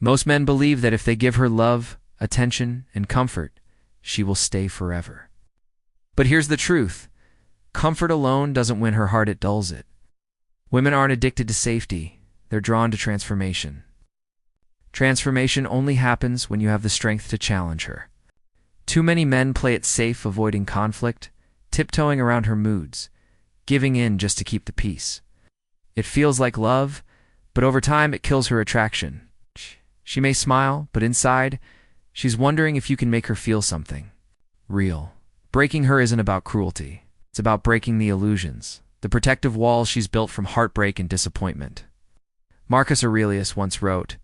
Most men believe that if they give her love, attention, and comfort, she will stay forever. But here's the truth. Comfort alone doesn't win her heart, it dulls it. Women aren't addicted to safety, they're drawn to transformation. Transformation only happens when you have the strength to challenge her. Too many men play it safe, avoiding conflict, tiptoeing around her moods, giving in just to keep the peace. It feels like love, but over time it kills her attraction. She may smile, but inside, she's wondering if you can make her feel something real. Breaking her isn't about cruelty. It's about breaking the illusions, the protective walls she's built from heartbreak and disappointment. Marcus Aurelius once wrote,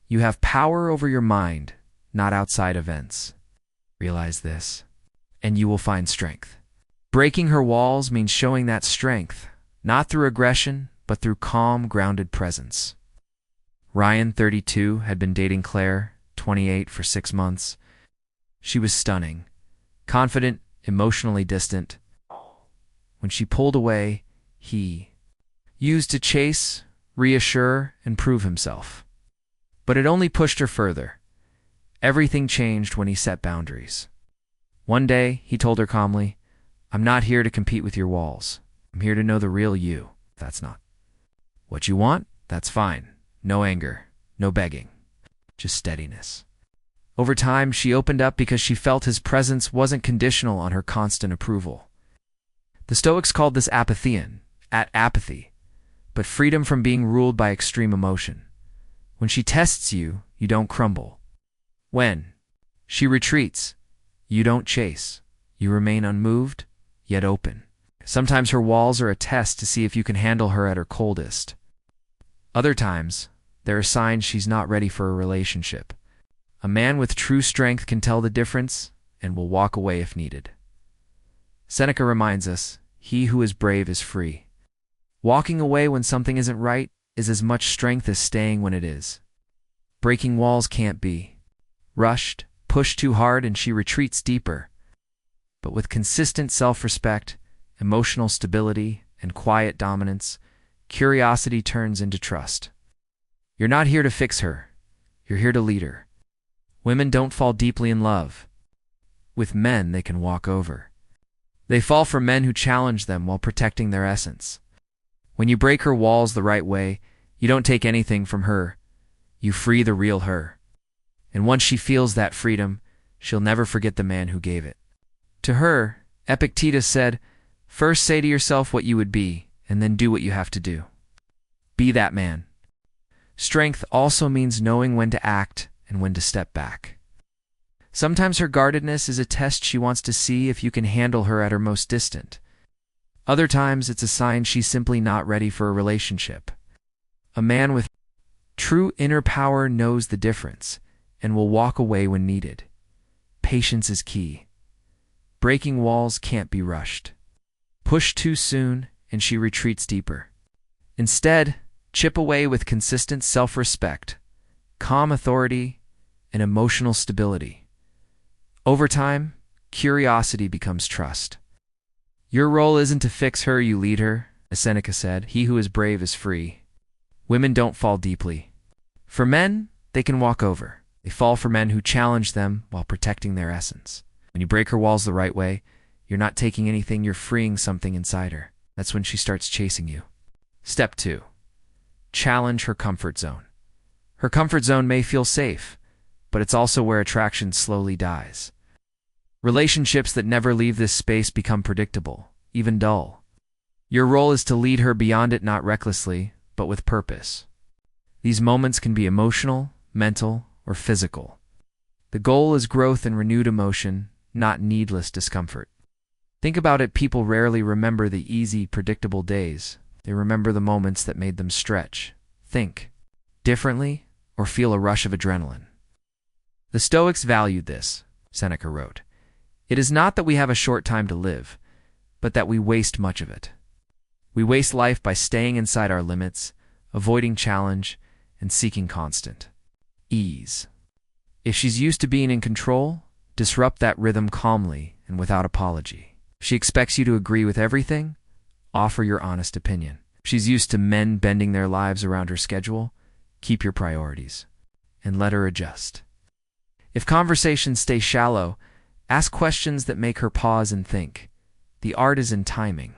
"You have power over your mind, not outside events. Realize this, and you will find strength." Breaking her walls means showing that strength, not through aggression, but through calm, grounded presence. Ryan, 32, had been dating Claire, 28, for 6 months. She was stunning, confident, emotionally distant. When she pulled away, he used to chase, reassure, and prove himself. But it only pushed her further. Everything changed when he set boundaries. One day, he told her calmly, "I'm not here to compete with your walls. I'm here to know the real you. If that's not what you want, that's fine. No anger, no begging, just steadiness." Over time, she opened up because she felt his presence wasn't conditional on her constant approval. The Stoics called this apathy, but freedom from being ruled by extreme emotion. When she tests you, you don't crumble. When she retreats, you don't chase. You remain unmoved, yet open. Sometimes her walls are a test to see if you can handle her at her coldest. Other times, they're a sign she's not ready for a relationship. A man with true strength can tell the difference and will walk away if needed. Seneca reminds us, "He who is brave is free." Walking away when something isn't right is as much strength as staying when it is. Breaking walls can't be rushed, pushed too hard, and she retreats deeper. But with consistent self-respect, emotional stability, and quiet dominance, curiosity turns into trust. You're not here to fix her. You're here to lead her. Women don't fall deeply in love. With men, they can walk over. They fall for men who challenge them while protecting their essence. When you break her walls the right way, you don't take anything from her. You free the real her. And once she feels that freedom, she'll never forget the man who gave it. To her, Epictetus said, "First say to yourself what you would be, and then do what you have to do. Be that man." Strength also means knowing when to act and when to step back. Sometimes her guardedness is a test she wants to see if you can handle her at her most distant. Other times it's a sign she's simply not ready for a relationship. A man with true inner power knows the difference and will walk away when needed. Patience is key. Breaking walls can't be rushed. Push too soon and she retreats deeper. Instead, chip away with consistent self-respect, calm authority, and emotional stability. Over time, curiosity becomes trust. Your role isn't to fix her, you lead her. As Seneca said, "He who is brave is free." Women don't fall deeply. For men, they can walk over. They fall for men who challenge them while protecting their essence. When you break her walls the right way, you're not taking anything, you're freeing something inside her. That's when she starts chasing you. Step 2. Challenge her comfort zone. Her comfort zone may feel safe, but it's also where attraction slowly dies. Relationships that never leave this space become predictable, even dull. Your role is to lead her beyond it, not recklessly, but with purpose. These moments can be emotional, mental, or physical. The goal is growth and renewed emotion, not needless discomfort. Think about it, people rarely remember the easy, predictable days. They remember the moments that made them stretch, think differently, or feel a rush of adrenaline. The Stoics valued this, Seneca wrote. "It is not that we have a short time to live, but that we waste much of it. We waste life by staying inside our limits, avoiding challenge, and seeking constant ease." If she's used to being in control, disrupt that rhythm calmly and without apology. If she expects you to agree with everything, offer your honest opinion. If she's used to men bending their lives around her schedule, keep your priorities. and let her adjust. If conversations stay shallow, ask questions that make her pause and think. The art is in timing.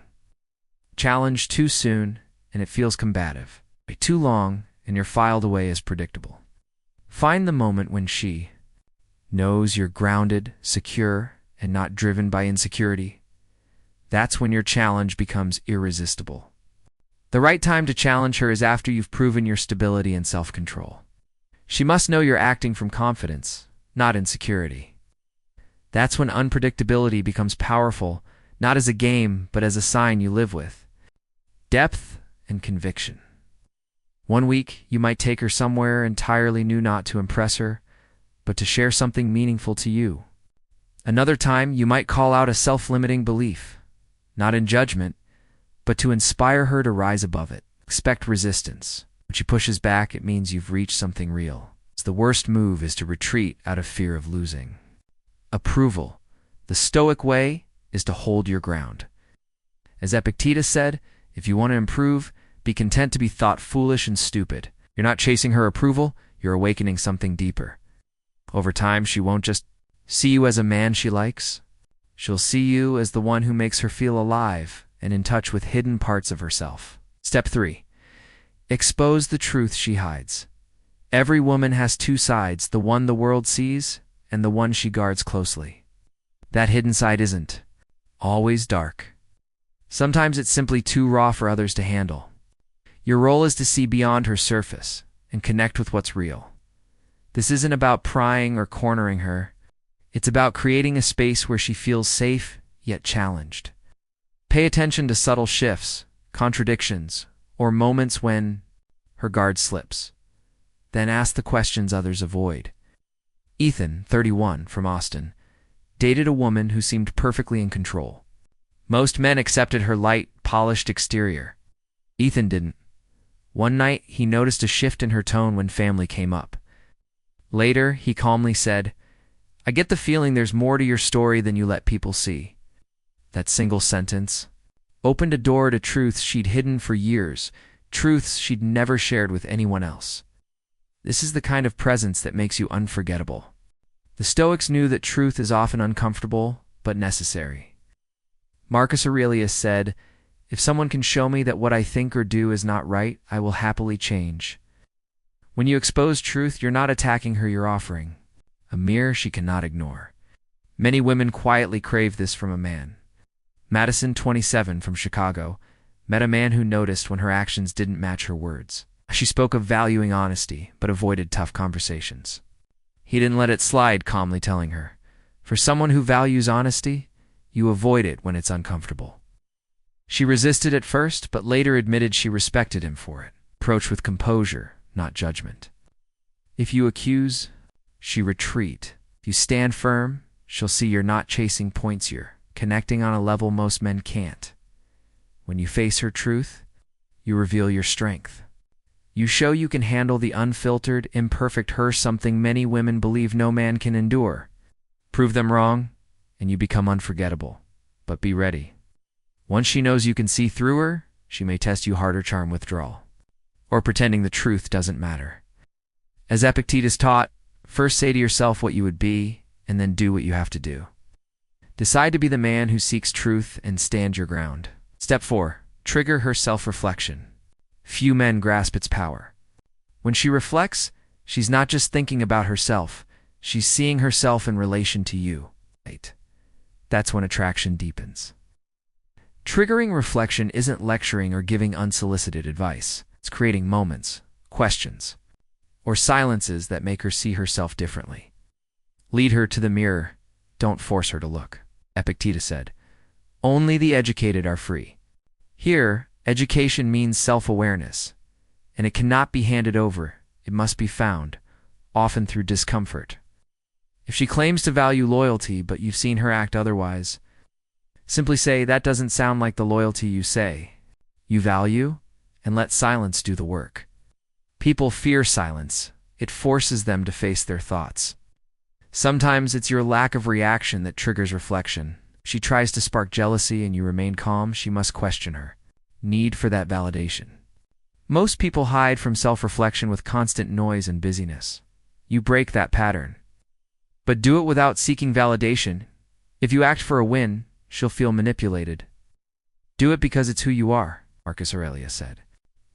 Challenge too soon, and it feels combative. Wait too long, and you're filed away as predictable. Find the moment when she knows you're grounded, secure, and not driven by insecurity. That's when your challenge becomes irresistible. The right time to challenge her is after you've proven your stability and self-control. She must know you're acting from confidence, not insecurity. That's when unpredictability becomes powerful, not as a game, but as a sign you live with. Depth and conviction. One week, you might take her somewhere entirely new, not to impress her, but to share something meaningful to you. Another time, you might call out a self-limiting belief, not in judgment, but to inspire her to rise above it. Expect resistance. When she pushes back, it means you've reached something real. The worst move is to retreat out of fear of losing. Approval. The Stoic way is to hold your ground. As Epictetus said, if you want to improve, be content to be thought foolish and stupid. You're not chasing her approval, you're awakening something deeper. Over time, she won't just see you as a man she likes. She'll see you as the one who makes her feel alive and in touch with hidden parts of herself. Step 3. Expose the truth she hides. Every woman has two sides, the one the world sees and the one she guards closely. That hidden side isn't always dark. Sometimes it's simply too raw for others to handle. Your role is to see beyond her surface and connect with what's real. This isn't about prying or cornering her. It's about creating a space where she feels safe yet challenged. Pay attention to subtle shifts, contradictions, or moments when her guard slips. Then ask the questions others avoid. Ethan, 31, from Austin, dated a woman who seemed perfectly in control. Most men accepted her light, polished exterior. Ethan didn't. One night, he noticed a shift in her tone when family came up. Later, he calmly said, "I get the feeling there's more to your story than you let people see." That single sentence opened a door to truths she'd hidden for years, truths she'd never shared with anyone else. This is the kind of presence that makes you unforgettable. The Stoics knew that truth is often uncomfortable, but necessary. Marcus Aurelius said, "If someone can show me that what I think or do is not right, I will happily change." When you expose truth, you're not attacking her, you're offering a mirror she cannot ignore. Many women quietly crave this from a man. Madison, 27, from Chicago, met a man who noticed when her actions didn't match her words. She spoke of valuing honesty, but avoided tough conversations. He didn't let it slide, calmly telling her, "For someone who values honesty, you avoid it when it's uncomfortable." She resisted at first, but later admitted she respected him for it. Approach with composure, not judgment. If you accuse, she retreat. If you stand firm, she'll see you're not chasing points, you're connecting on a level most men can't. When you face her truth, you reveal your strength. You show you can handle the unfiltered, imperfect her, something many women believe no man can endure. Prove them wrong, and you become unforgettable. But be ready. Once she knows you can see through her, she may test you harder, charm withdrawal, or pretending the truth doesn't matter. As Epictetus taught, first say to yourself what you would be, and then do what you have to do. Decide to be the man who seeks truth and stand your ground. Step 4. Trigger her self-reflection. Few men grasp its power. When she reflects, she's not just thinking about herself, she's seeing herself in relation to you. That's when attraction deepens. Triggering reflection isn't lecturing or giving unsolicited advice. It's creating moments, questions, or silences that make her see herself differently. Lead her to the mirror. Don't force her to look. Epictetus said, "Only the educated are free." Here, education means self-awareness, and it cannot be handed over. It must be found, often through discomfort. If she claims to value loyalty, but you've seen her act otherwise, simply say, "That doesn't sound like the loyalty you say you value," and let silence do the work. People fear silence. It forces them to face their thoughts. Sometimes it's your lack of reaction that triggers reflection. If she tries to spark jealousy and you remain calm, she must question her need for that validation. Most people hide from self-reflection with constant noise and busyness. you break that pattern. But do it without seeking validation. If you act for a win, she'll feel manipulated. Do it because it's who you are, Marcus Aurelius said.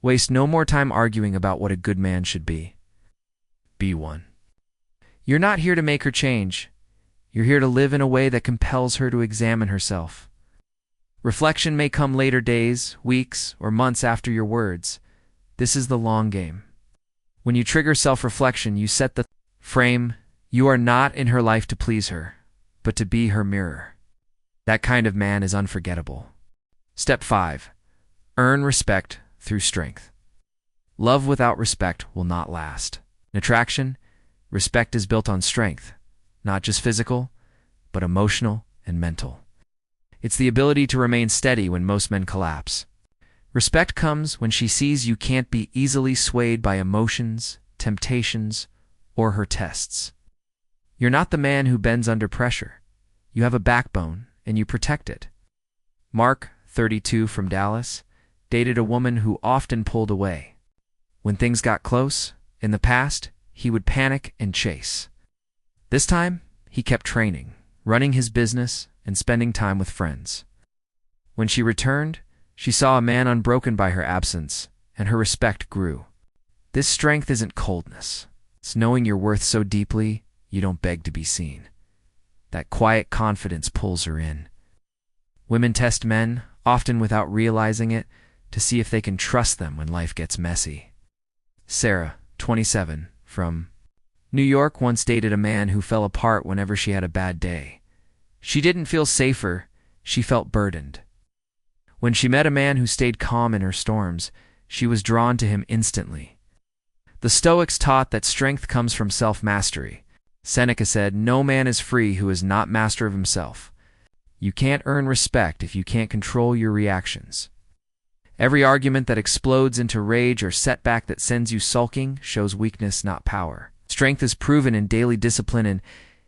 Waste no more time arguing about what a good man should be. Be one. You're not here to make her change. You're here to live in a way that compels her to examine herself. Reflection may come later days, weeks, or months after your words. This is the long game. When you trigger self-reflection, you set the frame. You are not in her life to please her, but to be her mirror. That kind of man is unforgettable. Step 5. Earn respect through strength. Love without respect will not last. In attraction, respect is built on strength, not just physical, but emotional and mental. It's the ability to remain steady when most men collapse. Respect comes when she sees you can't be easily swayed by emotions, temptations, or her tests. You're not the man who bends under pressure. You have a backbone, and you protect it. Mark, 32, from Dallas, dated a woman who often pulled away. When things got close, in the past, he would panic and chase. This time, he kept training, running his business, and spending time with friends. When she returned, she saw a man unbroken by her absence, and her respect grew. This strength isn't coldness. It's knowing your worth so deeply, you don't beg to be seen. That quiet confidence pulls her in. Women test men, often without realizing it, to see if they can trust them when life gets messy. Sarah, 27, from New York, once dated a man who fell apart whenever she had a bad day. She didn't feel safer, she felt burdened. When she met a man who stayed calm in her storms, she was drawn to him instantly. The Stoics taught that strength comes from self-mastery. Seneca said, "No man is free who is not master of himself." You can't earn respect if you can't control your reactions. Every argument that explodes into rage or setback that sends you sulking shows weakness, not power. Strength is proven in daily discipline and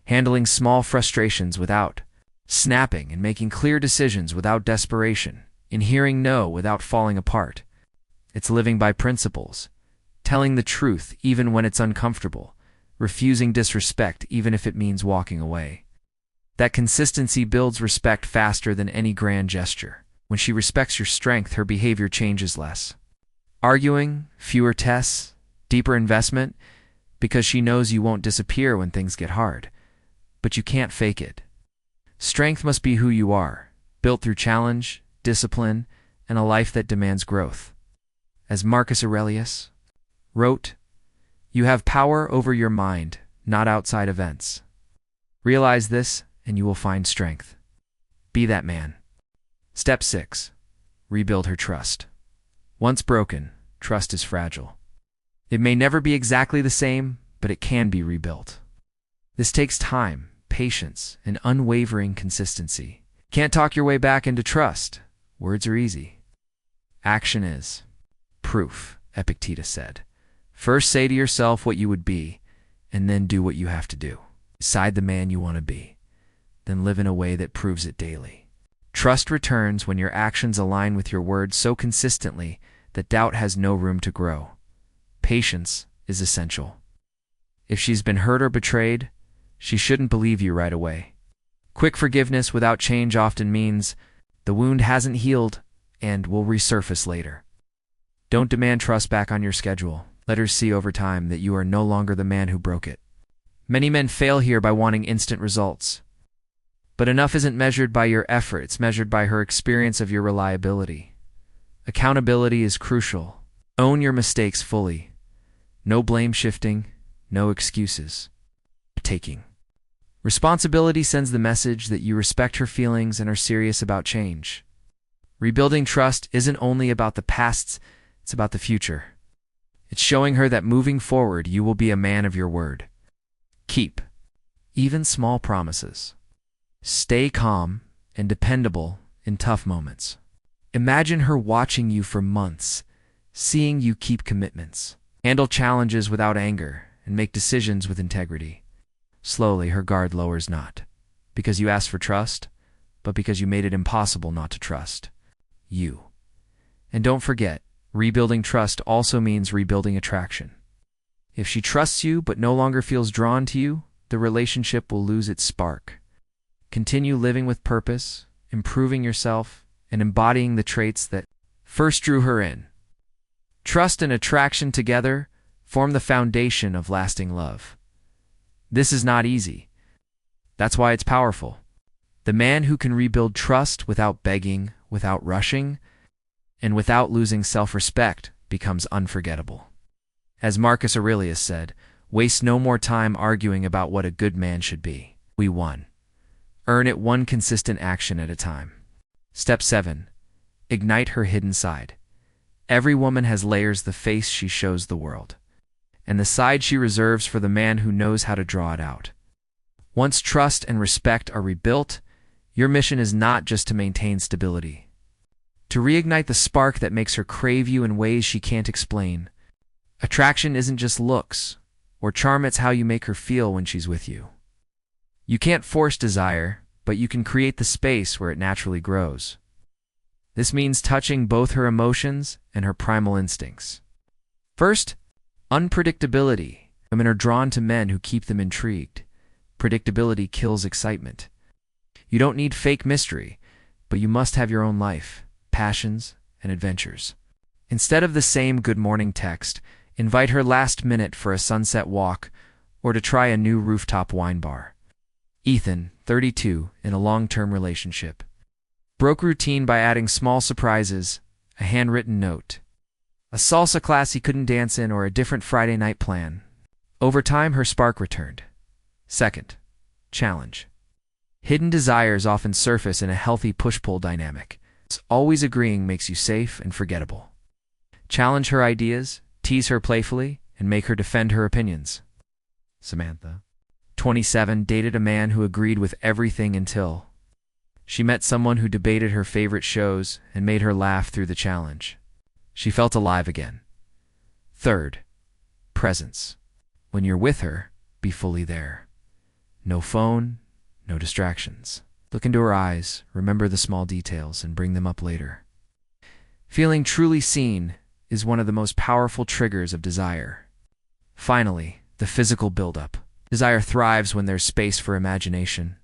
handling small frustrations without snapping, and making clear decisions without desperation, in hearing no without falling apart. It's living by principles, telling the truth even when it's uncomfortable, refusing disrespect even if it means walking away. That consistency builds respect faster than any grand gesture. When she respects your strength, her behavior changes less. Arguing, fewer tests, deeper investment, because she knows you won't disappear when things get hard. But you can't fake it. Strength must be who you are, built through challenge, discipline, and a life that demands growth. As Marcus Aurelius wrote, "You have power over your mind, not outside events." Realize this, and you will find strength. Be that man. Step 6. Rebuild her trust. Once broken, trust is fragile. It may never be exactly the same, but it can be rebuilt. This takes time, patience, and unwavering consistency. Can't talk your way back into trust. Words are easy. Action is proof, Epictetus said. First say to yourself what you would be, and then do what you have to do. Decide the man you want to be, then live in a way that proves it daily. Trust returns when your actions align with your words so consistently that doubt has no room to grow. Patience is essential. If she's been hurt or betrayed, she shouldn't believe you right away. Quick forgiveness without change often means the wound hasn't healed and will resurface later. Don't demand trust back on your schedule. Let her see over time that you are no longer the man who broke it. Many men fail here by wanting instant results. But enough isn't measured by your effort, it's measured by her experience of your reliability. Accountability is crucial. Own your mistakes fully. No blame shifting, no excuses. Taking. Responsibility sends the message that you respect her feelings and are serious about change. Rebuilding trust isn't only about the past, it's about the future. It's showing her that moving forward, you will be a man of your word. Keep even small promises. Stay calm and dependable in tough moments. Imagine her watching you for months, seeing you keep commitments. Handle challenges without anger and make decisions with integrity. Slowly, her guard lowers not because you asked for trust, but because you made it impossible not to trust you. And don't forget, rebuilding trust also means rebuilding attraction. If she trusts you but no longer feels drawn to you, the relationship will lose its spark. Continue living with purpose, improving yourself, and embodying the traits that first drew her in. Trust and attraction together form the foundation of lasting love. This is not easy. That's why it's powerful. The man who can rebuild trust without begging, without rushing, and without losing self-respect becomes unforgettable. As Marcus Aurelius said, waste no more time arguing about what a good man should be. We won. Earn it one consistent action at a time. Step 7. Ignite her hidden side. Every woman has layers, the face she shows the world, and the side she reserves for the man who knows how to draw it out. Once trust and respect are rebuilt, your mission is not just to maintain stability. To reignite the spark that makes her crave you in ways she can't explain. Attraction isn't just looks or charm, it's how you make her feel when she's with you. You can't force desire, but you can create the space where it naturally grows. This means touching both her emotions and her primal instincts. First, unpredictability. Women are drawn to men who keep them intrigued. Predictability kills excitement. You don't need fake mystery, but you must have your own life, passions, and adventures. Instead of the same good morning text, invite her last minute for a sunset walk or to try a new rooftop wine bar. Ethan, 32, in a long-term relationship. Broke routine by adding small surprises, a handwritten note, a salsa class he couldn't dance in, or a different Friday night plan. Over time, her spark returned. Second, challenge. Hidden desires often surface in a healthy push-pull dynamic. Always agreeing makes you safe and forgettable. Challenge her ideas, tease her playfully, and make her defend her opinions. Samantha, 27, dated a man who agreed with everything until she met someone who debated her favorite shows and made her laugh through the challenge. She felt alive again. Third, presence. When you're with her, be fully there. No phone, no distractions. Look into her eyes, remember the small details, and bring them up later. Feeling truly seen is one of the most powerful triggers of desire. Finally, the physical buildup. Desire thrives when there's space for imagination.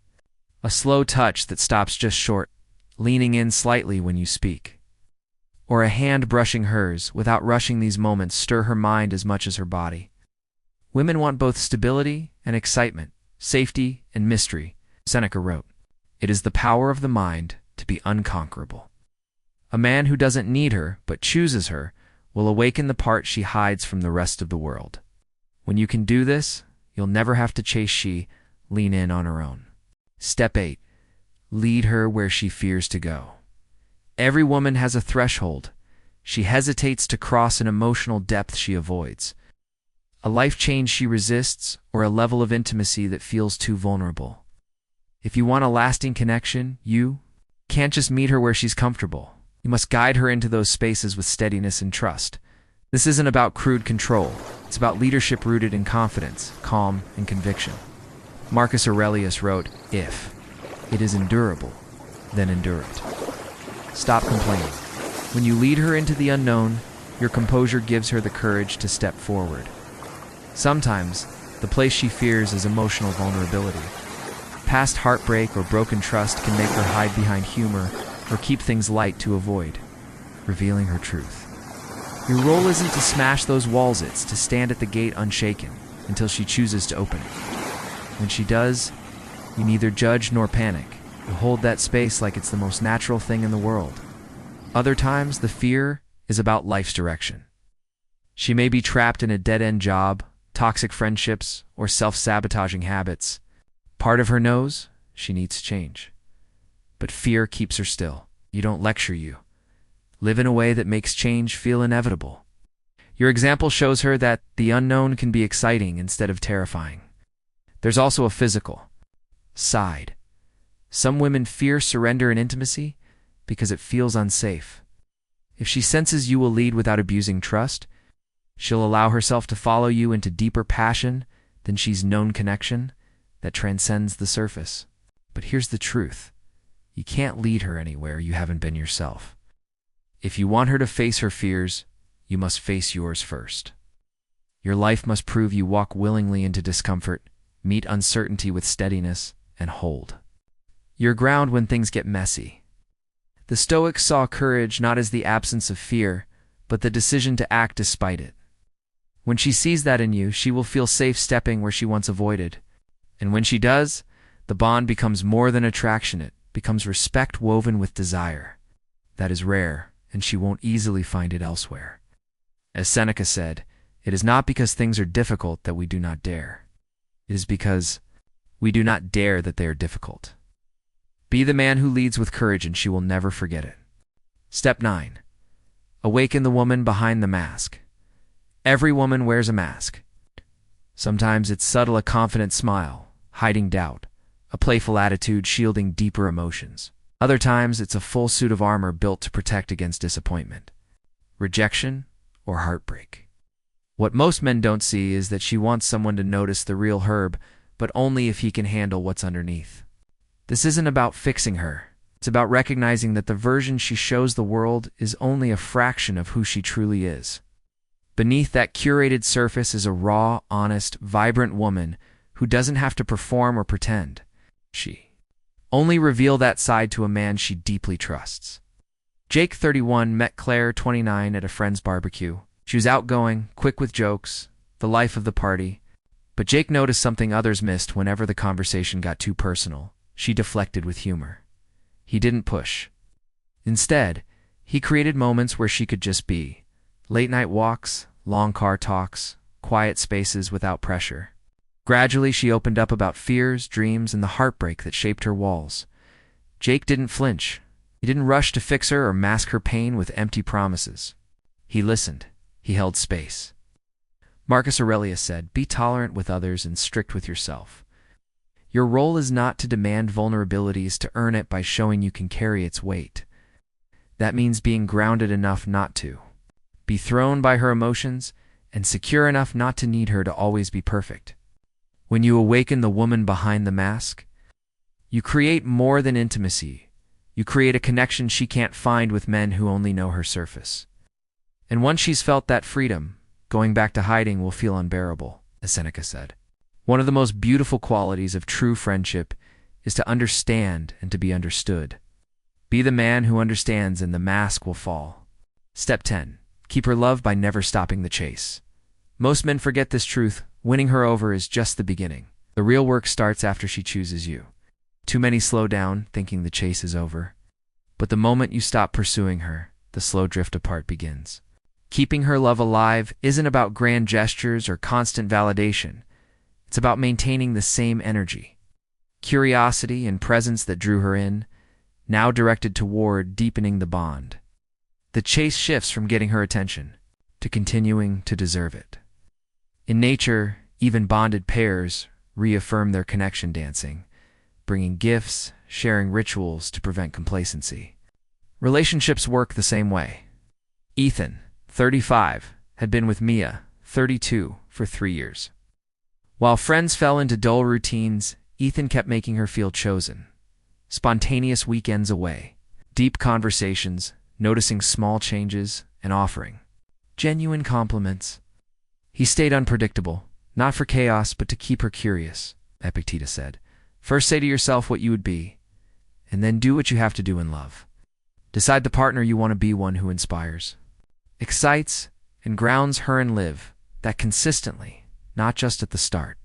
A slow touch that stops just short, leaning in slightly when you speak. Or a hand brushing hers. Without rushing, these moments stir her mind as much as her body. Women want both stability and excitement, safety and mystery. Seneca wrote, "It is the power of the mind to be unconquerable." A man who doesn't need her but chooses her will awaken the part she hides from the rest of the world. When you can do this, you'll never have to chase, she lean in on her own. Step 8. Lead her where she fears to go. Every woman has a threshold. She hesitates to cross, an emotional depth she avoids, a life change she resists, or a level of intimacy that feels too vulnerable. If you want a lasting connection, you can't just meet her where she's comfortable. You must guide her into those spaces with steadiness and trust. This isn't about crude control. It's about leadership rooted in confidence, calm, and conviction. Marcus Aurelius wrote, "If it is endurable, then endure it." Stop complaining. When you lead her into the unknown, your composure gives her the courage to step forward. Sometimes, the place she fears is emotional vulnerability. Past heartbreak or broken trust can make her hide behind humor or keep things light to avoid revealing her truth. Your role isn't to smash those walls, it's to stand at the gate unshaken until she chooses to open it. When she does, you neither judge nor panic. You hold that space like it's the most natural thing in the world. Other times, the fear is about life's direction. She may be trapped in a dead-end job, toxic friendships, or self-sabotaging habits. Part of her knows she needs change. But fear keeps her still. You don't lecture, you live in a way that makes change feel inevitable. Your example shows her that the unknown can be exciting instead of terrifying. There's also a physical side. Some women fear surrender in intimacy because it feels unsafe. If she senses you will lead without abusing trust, she'll allow herself to follow you into deeper passion than she's known connection that transcends the surface. But here's the truth. You can't lead her anywhere you haven't been yourself. If you want her to face her fears, you must face yours first. Your life must prove you walk willingly into discomfort, meet uncertainty with steadiness, and hold your ground when things get messy. The Stoics saw courage not as the absence of fear, but the decision to act despite it. When she sees that in you, she will feel safe stepping where she once avoided. And when she does, the bond becomes more than attraction, it becomes respect woven with desire. That is rare, and she won't easily find it elsewhere. As Seneca said, it is not because things are difficult that we do not dare. It is because we do not dare that they are difficult. Be the man who leads with courage, and she will never forget it. Step 9. Awaken the woman behind the mask. Every woman wears a mask. Sometimes it's subtle, a confident smile, hiding doubt, a playful attitude shielding deeper emotions. Other times it's a full suit of armor built to protect against disappointment, rejection, or heartbreak. What most men don't see is that she wants someone to notice the real Herb, but only if he can handle what's underneath. This isn't about fixing her. It's about recognizing that the version she shows the world is only a fraction of who she truly is. Beneath that curated surface is a raw, honest, vibrant woman who doesn't have to perform or pretend. She only reveal that side to a man she deeply trusts. Jake, 31, met Claire, 29, at a friend's barbecue. She was outgoing, quick with jokes, the life of the party. But Jake noticed something others missed. Whenever the conversation got too personal, she deflected with humor. He didn't push. Instead, he created moments where she could just be. Late-night walks, long car talks, quiet spaces without pressure. Gradually, she opened up about fears, dreams, and the heartbreak that shaped her walls. Jake didn't flinch. He didn't rush to fix her or mask her pain with empty promises. He listened. He held space. Marcus Aurelius said, "Be tolerant with others and strict with yourself." Your role is not to demand vulnerabilities to earn it by showing you can carry its weight. That means being grounded enough not to be thrown by her emotions and secure enough not to need her to always be perfect. When you awaken the woman behind the mask, you create more than intimacy. You create a connection she can't find with men who only know her surface. And once she's felt that freedom, going back to hiding will feel unbearable, as Seneca said. One of the most beautiful qualities of true friendship is to understand and to be understood. Be the man who understands, and the mask will fall. Step 10. Keep her love by never stopping the chase. Most men forget this truth. Winning her over is just the beginning. The real work starts after she chooses you. Too many slow down, thinking the chase is over. But the moment you stop pursuing her, the slow drift apart begins. Keeping her love alive isn't about grand gestures or constant validation. It's about maintaining the same energy, curiosity, and presence that drew her in, now directed toward deepening the bond. The chase shifts from getting her attention to continuing to deserve it. In nature, even bonded pairs reaffirm their connection dancing, bringing gifts, sharing rituals to prevent complacency. Relationships work the same way. Ethan, 35, had been with Mia, 32, for 3 years. While friends fell into dull routines, Ethan kept making her feel chosen. Spontaneous weekends away, deep conversations, noticing small changes, and offering genuine compliments. He stayed unpredictable, not for chaos, but to keep her curious, Epictetus said. First say to yourself what you would be, and then do what you have to do in love. Decide the partner you want to be, one who inspires, excites, and grounds her and live that consistently, not just at the start.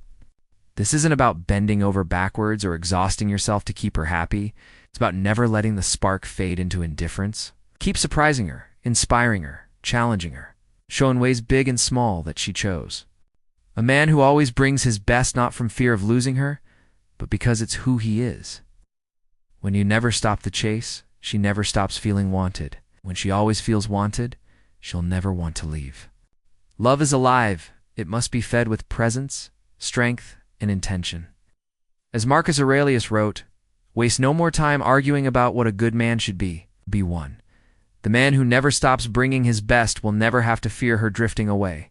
This isn't about bending over backwards or exhausting yourself to keep her happy. It's about never letting the spark fade into indifference. Keep surprising her, inspiring her, challenging her, showing ways big and small that she chose. A man who always brings his best, not from fear of losing her, but because it's who he is. When you never stop the chase, she never stops feeling wanted. When she always feels wanted, she'll never want to leave. Love is alive. It must be fed with presence, strength, and intention. As Marcus Aurelius wrote, waste no more time arguing about what a good man should be. Be one. The man who never stops bringing his best will never have to fear her drifting away.